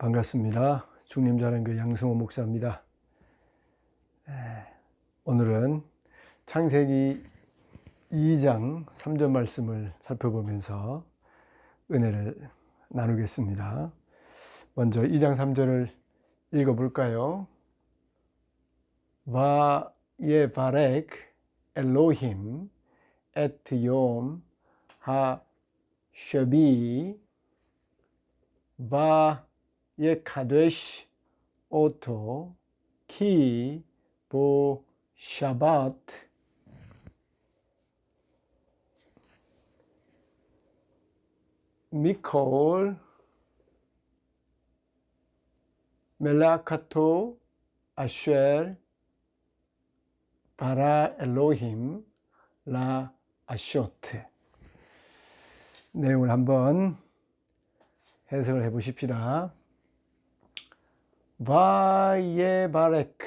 반갑습니다. 중림자연교회 양승호 목사입니다. 오늘은 창세기 2장 3절 말씀을 살펴보면서 은혜를 나누겠습니다. 먼저 2장 3절을 읽어볼까요? 바예바렉 엘로힘 에트 욤 하쉐비 바예카데시 오토 키 보 샤바트 미콜 멜라카토 아쉘 바라 엘로힘 라 아쇼트. 내용을 한번 해석을 해 보십시다. 바예바렉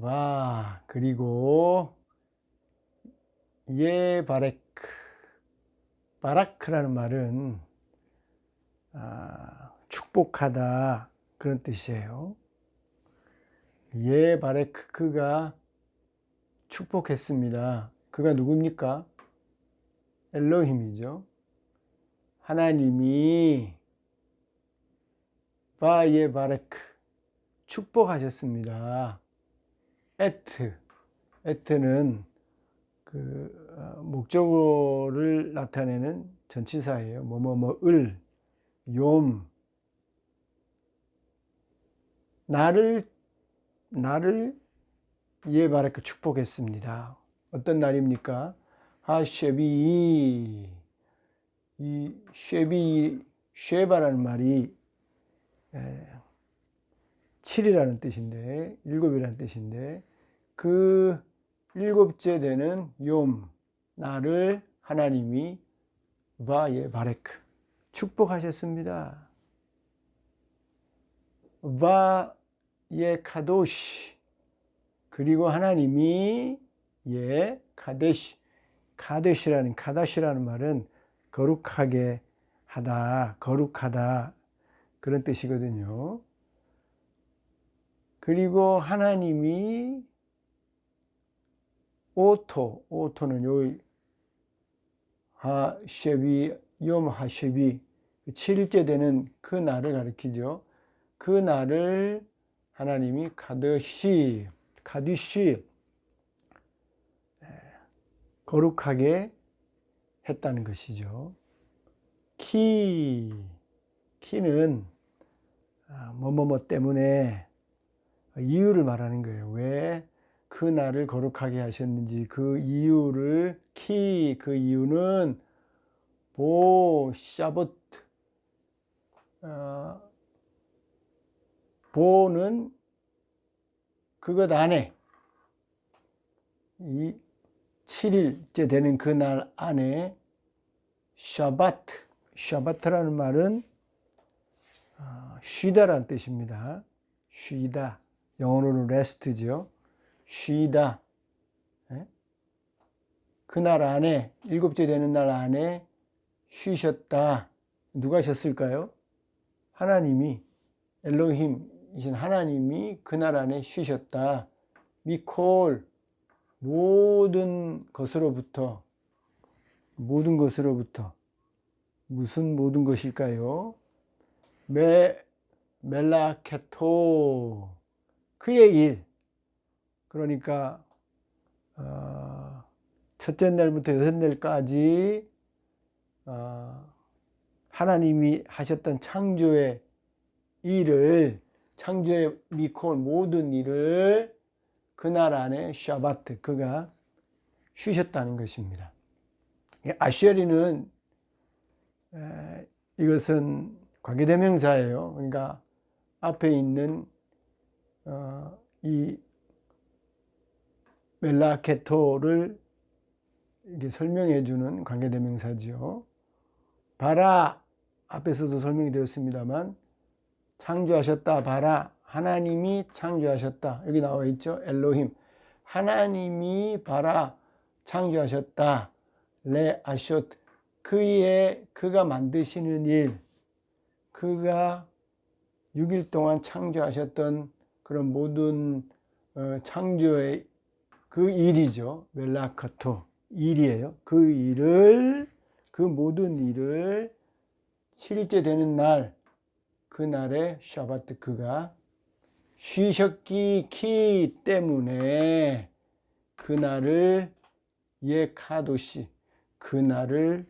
바 그리고 예바렉 바라크라는 말은 축복하다 그런 뜻이에요. 예바레크 그가 축복했습니다. 그가 누굽니까? 엘로힘이죠. 하나님이 바예바레크 축복하셨습니다. 에트는 그 목적어를 나타내는 전치사예요. 뭐뭐뭐을 욤 나를 예바레크 축복했습니다. 어떤 날입니까? 하쉐비 이 쉐바라는 말이 7이라는 뜻인데 7이라는 뜻인데 그 일곱째 되는 욤 나를 하나님이 바예바레크 축복하셨습니다. 바예카도시 그리고 하나님이 카다시라는 말은 거룩하게 하다, 거룩하다 그런 뜻이거든요. 그리고 하나님이 오토는 요 하쉐비 욤 하쉐비 7일째 되는 그 날을 가리키죠. 그 날을 하나님이 카디시 거룩하게 했다는 것이죠. 키는 뭐뭐뭐 때문에 이유를 말하는 거예요. 왜 그 날을 거룩하게 하셨는지 그 이유를 그 이유는 샤봇 보는 그것 안에 이 7일째 되는 그 날 안에 샤바트라는 말은 쉬다라는 뜻입니다. 쉬다 영어로는 rest죠. 쉬다 그 날 안에 일곱째 되는 날 안에 쉬셨다. 누가 쉬었을까요? 하나님이 엘로힘이신 하나님이 그 날 안에 쉬셨다. 미콜 모든 것으로부터 무슨 모든 것일까요? 멜라케토 그의 일 그러니까 첫째 날부터 여섯 날까지 하나님이 하셨던 창조의 일을 창조의 미콜 모든 일을 그날 안에 샤바트 그가 쉬셨다는 것입니다. 아쉐리는 이것은 관계대명사예요. 그러니까 앞에 있는 이 멜라케토를 이렇게 설명해 주는 관계대명사죠. 바라 앞에서도 설명이 되었습니다만 창조하셨다. 바라 하나님이 창조하셨다. 여기 나와 있죠. 엘로힘 하나님이 바라 창조하셨다. 레 아쇼트 그가 만드시는 일 그가 6일 동안 창조하셨던 그런 모든 창조의 그 일이죠. 멜라카토 일이에요. 그 모든 일을 7일째 되는 날, 그날에 샤바트 그가 쉬셨기 때문에 그날을 예카도시, 그날을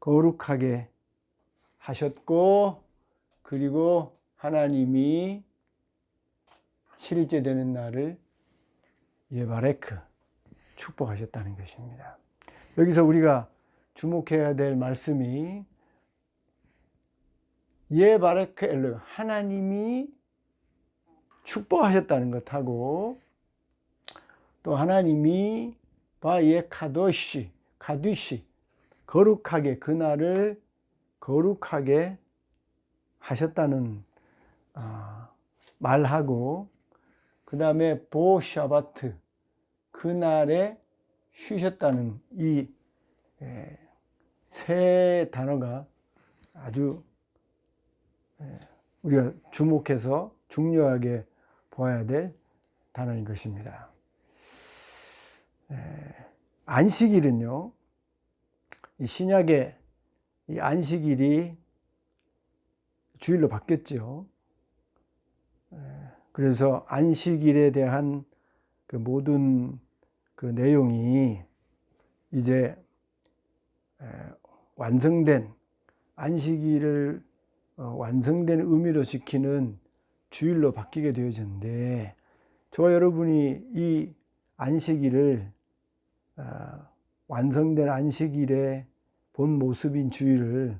거룩하게 하셨고, 그리고 하나님이 7일째 되는 날을 예바레크, 축복하셨다는 것입니다. 여기서 우리가 주목해야 될 말씀이 예바레크 엘로힘, 하나님이 축복하셨다는 것하고, 또 하나님이 바예 카도시, 거룩하게, 그날을 거룩하게 하셨다는 말하고, 그 다음에 보 샤바트, 그날에 쉬셨다는 이 세 단어가 아주 우리가 주목해서 중요하게 보아야 될 단어인 것입니다. 안식일은요, 이 신약의 이 안식일이 주일로 바뀌었죠. 그래서 안식일에 대한 그 모든 그 내용이 이제 완성된 안식일을 완성된 의미로 지키는 주일로 바뀌게 되어졌는데, 저와 여러분이 이 안식일을 완성된 안식일의 본 모습인 주일을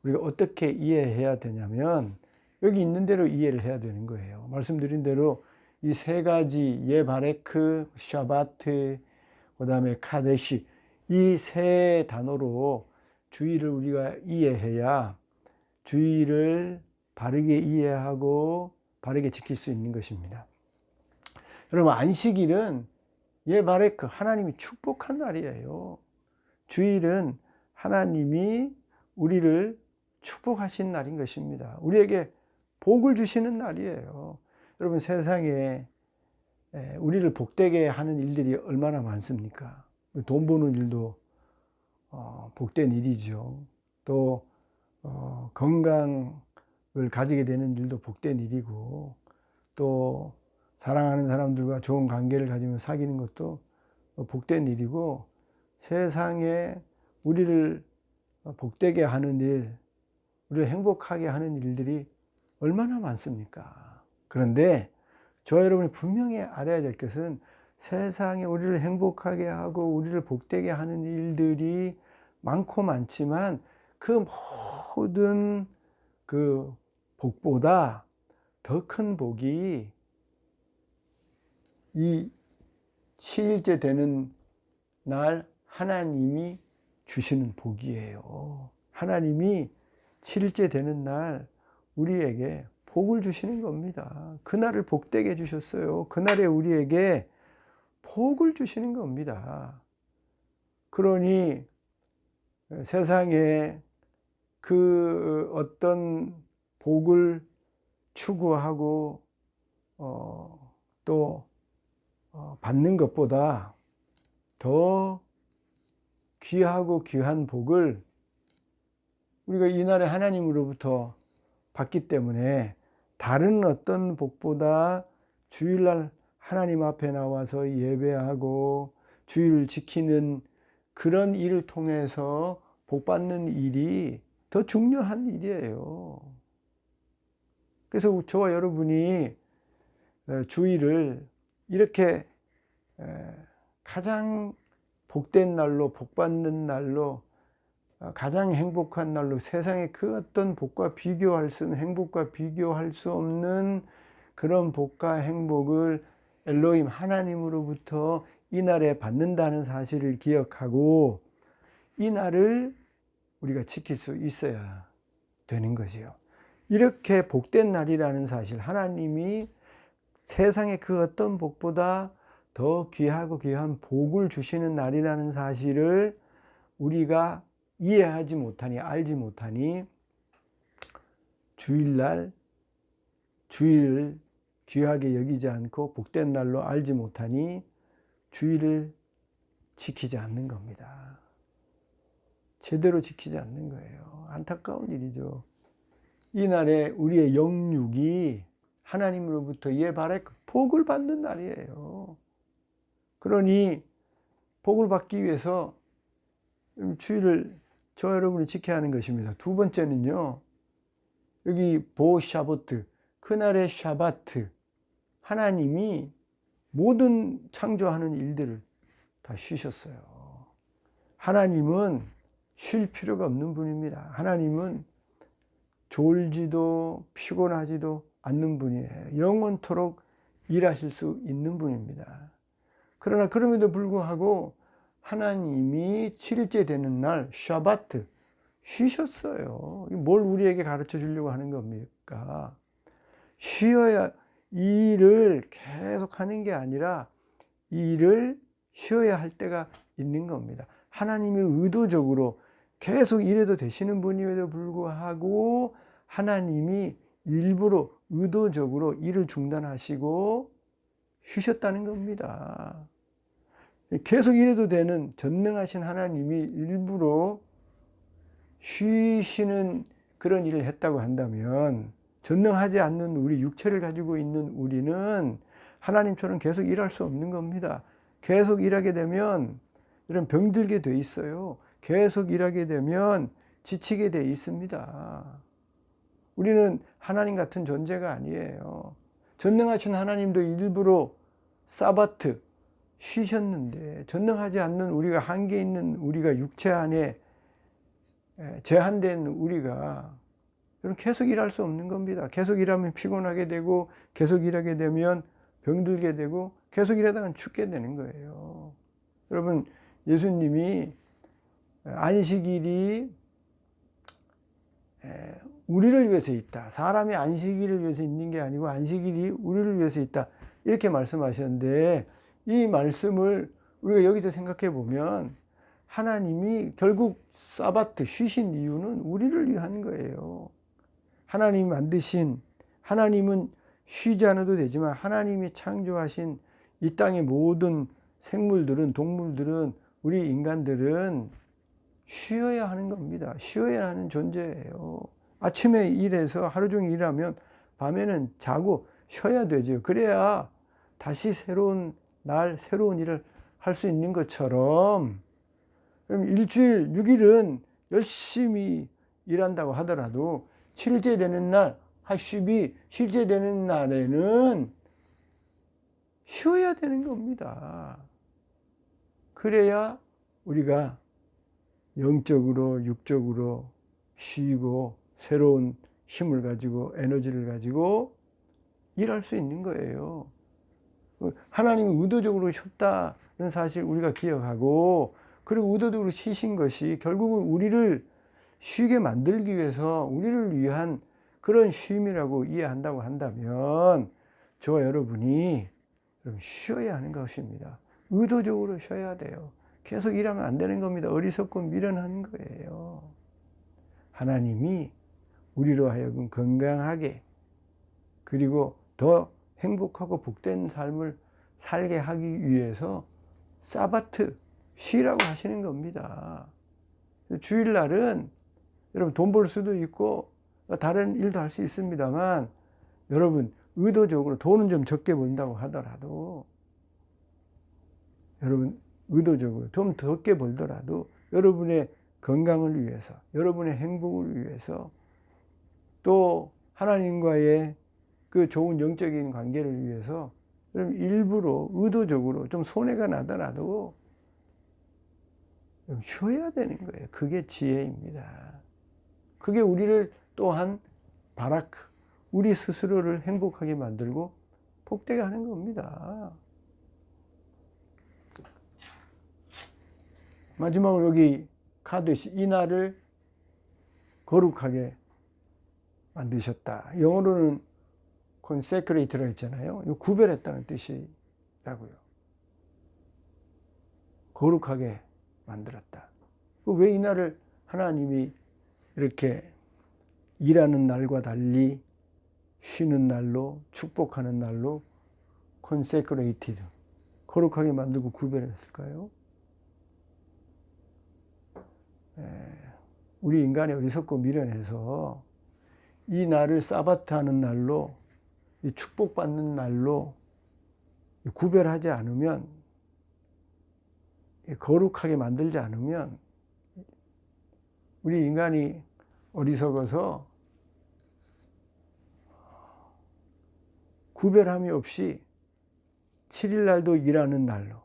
우리가 어떻게 이해해야 되냐면, 여기 있는 대로 이해를 해야 되는 거예요. 말씀드린 대로 이 세 가지 예바레크, 샤바트, 그 다음에 카데시, 이 세 단어로 주일을 우리가 이해해야 주일을 바르게 이해하고 바르게 지킬 수 있는 것입니다. 여러분, 안식일은 예바레크, 하나님이 축복한 날이에요. 주일은 하나님이 우리를 축복하신 날인 것입니다. 우리에게 복을 주시는 날이에요. 여러분, 세상에 우리를 복되게 하는 일들이 얼마나 많습니까? 돈 버는 일도 복된 일이죠. 또 건강을 가지게 되는 일도 복된 일이고, 또 사랑하는 사람들과 좋은 관계를 가지면 사귀는 것도 복된 일이고, 세상에 우리를 복되게 하는 일, 우리를 행복하게 하는 일들이 얼마나 많습니까? 그런데 저와 여러분이 분명히 알아야 될 것은, 세상에 우리를 행복하게 하고 우리를 복되게 하는 일들이 많고 많지만, 그 모든 그 복보다 더 큰 복이 이 7일째 되는 날 하나님이 주시는 복이에요. 하나님이 7일째 되는 날 우리에게 복을 주시는 겁니다. 그날을 복되게 해주셨어요. 그날에 우리에게 복을 주시는 겁니다. 그러니 세상에 그 어떤 복을 추구하고 또 받는 것보다 더 귀하고 귀한 복을 우리가 이날에 하나님으로부터 받기 때문에, 다른 어떤 복보다 주일날 하나님 앞에 나와서 예배하고 주일을 지키는 그런 일을 통해서 복받는 일이 더 중요한 일이에요. 그래서 저와 여러분이 주일을 이렇게 가장 복된 날로, 복받는 날로, 가장 행복한 날로, 세상의 그 어떤 복과 비교할 수 없는, 행복과 비교할 수 없는 그런 복과 행복을 엘로힘 하나님으로부터 이 날에 받는다는 사실을 기억하고 이 날을 우리가 지킬 수 있어야 되는 거지요. 이렇게 복된 날이라는 사실, 하나님이 세상의 그 어떤 복보다 더 귀하고 귀한 복을 주시는 날이라는 사실을 우리가 이해하지 못하니, 알지 못하니 주일날 주일을 귀하게 여기지 않고 복된 날로 알지 못하니 주일을 지키지 않는 겁니다. 제대로 지키지 않는 거예요. 안타까운 일이죠. 이 날에 우리의 영육이 하나님으로부터 예발의 복을 받는 날이에요. 그러니 복을 받기 위해서 주일을 저와 여러분이 지켜야 하는 것입니다. 두 번째는요, 여기 보샤보트, 그날의 샤바트, 하나님이 모든 창조하는 일들을 다 쉬셨어요. 하나님은 쉴 필요가 없는 분입니다. 하나님은 졸지도 피곤하지도 않는 분이에요. 영원토록 일하실 수 있는 분입니다. 그러나 그럼에도 불구하고 하나님이 7일째 되는 날 샤바트 쉬셨어요. 뭘 우리에게 가르쳐 주려고 하는 겁니까? 쉬어야, 이 일을 계속 하는 게 아니라 이 일을 쉬어야 할 때가 있는 겁니다. 하나님이 의도적으로 계속 일해도 되시는 분임에도 불구하고 하나님이 일부러 의도적으로 일을 중단하시고 쉬셨다는 겁니다. 계속 일해도 되는 전능하신 하나님이 일부러 쉬시는 그런 일을 했다고 한다면 전능하지 않는 우리 육체를 가지고 있는 우리는 하나님처럼 계속 일할 수 없는 겁니다. 계속 일하게 되면 이런 병들게 돼 있어요. 계속 일하게 되면 지치게 돼 있습니다. 우리는 하나님 같은 존재가 아니에요. 전능하신 하나님도 일부러 사바트 쉬셨는데 전능하지 않는 우리가, 한계 있는 우리가, 육체 안에 제한된 우리가 계속 일할 수 없는 겁니다. 계속 일하면 피곤하게 되고 계속 일하게 되면 병들게 되고 계속 일하다가 죽게 되는 거예요. 여러분, 예수님이 안식일이 우리를 위해서 있다. 사람이 안식일을 위해서 있는 게 아니고 안식일이 우리를 위해서 있다. 이렇게 말씀하셨는데 이 말씀을 우리가 여기서 생각해 보면 하나님이 결국 사바트 쉬신 이유는 우리를 위한 거예요. 하나님이 만드신, 하나님은 쉬지 않아도 되지만 하나님이 창조하신 이 땅의 모든 생물들은, 동물들은, 우리 인간들은 쉬어야 하는 겁니다. 쉬어야 하는 존재예요. 아침에 일해서 하루 종일 일하면 밤에는 자고 쉬어야 되죠. 그래야 다시 새로운 날, 새로운 일을 할 수 있는 것처럼, 그럼 일주일 6일은 열심히 일한다고 하더라도 7일째 되는 날, 하십이 실제 되는 날에는 쉬어야 되는 겁니다. 그래야 우리가 영적으로, 육적으로 쉬고 새로운 힘을 가지고 에너지를 가지고 일할 수 있는 거예요. 하나님이 의도적으로 쉬었다는 사실 우리가 기억하고, 그리고 의도적으로 쉬신 것이 결국은 우리를 쉬게 만들기 위해서 우리를 위한 그런 쉼이라고 이해한다고 한다면 저와 여러분이 쉬어야 하는 것입니다. 의도적으로 쉬어야 돼요. 계속 일하면 안 되는 겁니다. 어리석고 미련한 거예요. 하나님이 우리로 하여금 건강하게, 그리고 더 행복하고 복된 삶을 살게 하기 위해서 사바트, 쉬라고 하시는 겁니다. 주일날은 여러분 돈 벌 수도 있고 다른 일도 할 수 있습니다만, 여러분 의도적으로 돈은 좀 적게 번다고 하더라도, 여러분 의도적으로 좀 적게 벌더라도 여러분의 건강을 위해서, 여러분의 행복을 위해서, 또 하나님과의 그 좋은 영적인 관계를 위해서 여러분 일부러 의도적으로 좀 손해가 나더라도 쉬어야 되는 거예요. 그게 지혜입니다. 그게 우리를 또한 바라크, 우리 스스로를 행복하게 만들고 복되게 하는 겁니다. 마지막으로 여기 카도시, 이 날을 거룩하게 만드셨다. 영어로는 consecrate라고 했잖아요. 이거 구별했다는 뜻이라고요. 거룩하게 만들었다. 왜 이 날을 하나님이 이렇게 일하는 날과 달리 쉬는 날로, 축복하는 날로 consecrated, 거룩하게 만들고 구별했을까요? 우리 인간이 어리석고 미련해서 이 날을 사바트 하는 날로, 이 축복받는 날로 구별하지 않으면, 거룩하게 만들지 않으면, 우리 인간이 어리석어서 구별함이 없이 7일 날도 일하는 날로,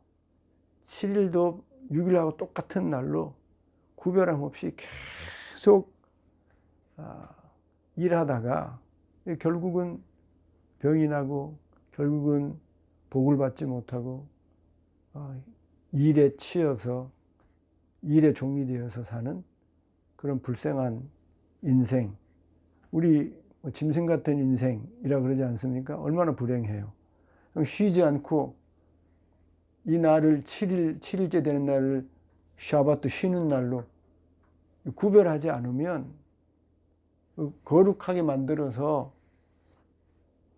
7일도 6일하고 똑같은 날로 구별함 없이 계속 일하다가 결국은 병이 나고, 결국은 복을 받지 못하고 일에 치여서 일의 종이 되어서 사는 그런 불쌍한 인생, 우리 짐승 같은 인생이라 그러지 않습니까? 얼마나 불행해요. 쉬지 않고 이 날을 7일째 되는 날을 샤바트 쉬는 날로 구별하지 않으면, 거룩하게 만들어서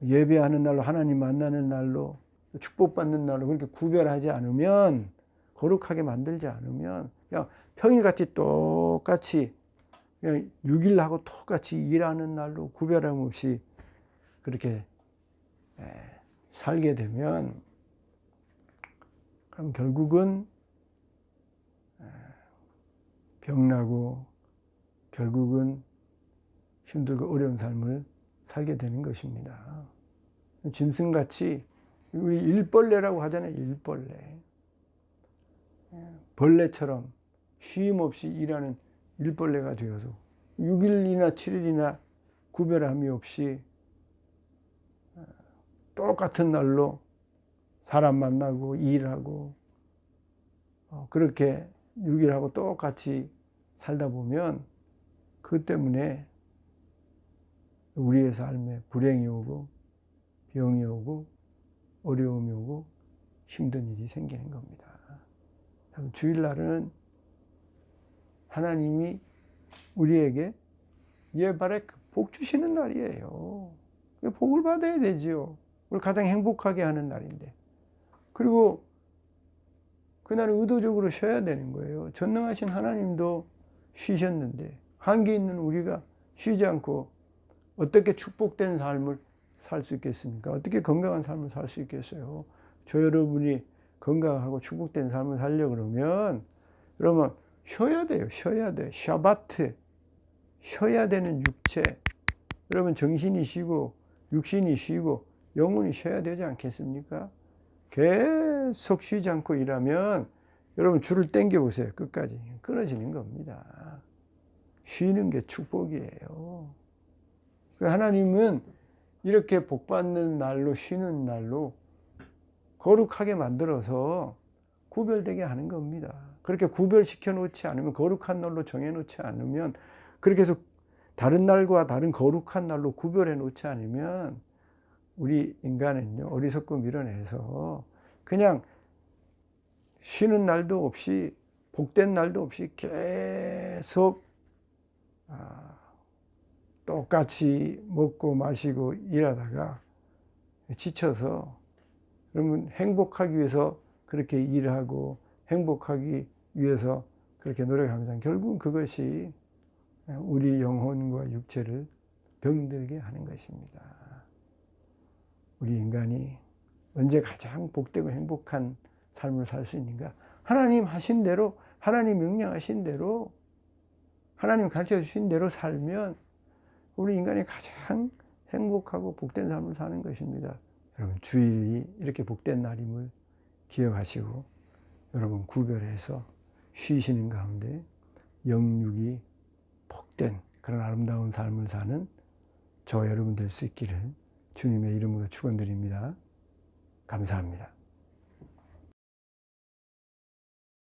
예배하는 날로, 하나님 만나는 날로, 축복받는 날로 그렇게 구별하지 않으면, 거룩하게 만들지 않으면 그냥 평일같이 똑같이 그냥 6일하고 똑같이 일하는 날로 구별함 없이 그렇게 살게 되면, 그럼 결국은 병나고 결국은 힘들고 어려운 삶을 살게 되는 것입니다. 짐승같이, 우리 일벌레라고 하잖아요. 일벌레. 벌레처럼 쉼 없이 일하는 일벌레가 되어서 6일이나 7일이나 구별함이 없이 똑같은 날로 사람 만나고 일하고 그렇게 6일하고 똑같이 살다 보면, 그 때문에 우리의 삶에 불행이 오고 병이 오고 어려움이 오고 힘든 일이 생기는 겁니다. 주일날은 하나님이 우리에게 예발에 복 주시는 날이에요. 복을 받아야 되지요. 우리 가장 행복하게 하는 날인데. 그리고 그날은 의도적으로 쉬어야 되는 거예요. 전능하신 하나님도 쉬셨는데 한계 있는 우리가 쉬지 않고 어떻게 축복된 삶을 살 수 있겠습니까? 어떻게 건강한 삶을 살 수 있겠어요? 저 여러분이 건강하고 축복된 삶을 살려고 그러면 여러분 쉬어야 돼요. 쉬어야 돼. 샤바트. 쉬어야 되는 육체. 여러분 정신이 쉬고 육신이 쉬고 영혼이 쉬어야 되지 않겠습니까? 계속 쉬지 않고 일하면 여러분 줄을 당겨 보세요. 끝까지 끊어지는 겁니다. 쉬는 게 축복이에요. 하나님은 이렇게 복받는 날로, 쉬는 날로 거룩하게 만들어서 구별되게 하는 겁니다. 그렇게 구별시켜 놓지 않으면, 거룩한 날로 정해 놓지 않으면, 그렇게 해서 다른 날과 다른 거룩한 날로 구별해 놓지 않으면 우리 인간은요, 어리석고 미련해서 그냥 쉬는 날도 없이, 복된 날도 없이 계속 똑같이 먹고 마시고 일하다가 지쳐서, 그러면 행복하기 위해서 그렇게 일하고 행복하기 위해서 그렇게 노력합니다. 결국은 그것이 우리 영혼과 육체를 병들게 하는 것입니다. 우리 인간이 언제 가장 복되고 행복한 삶을 살 수 있는가? 하나님 하신 대로, 하나님 명령하신 대로, 하나님 가르쳐 주신 대로 살면 우리 인간이 가장 행복하고 복된 삶을 사는 것입니다. 여러분 주일이 이렇게 복된 날임을 기억하시고 여러분 구별해서 쉬시는 가운데 영육이 복된 그런 아름다운 삶을 사는 저와 여러분 될 수 있기를 주님의 이름으로 축원드립니다. 감사합니다.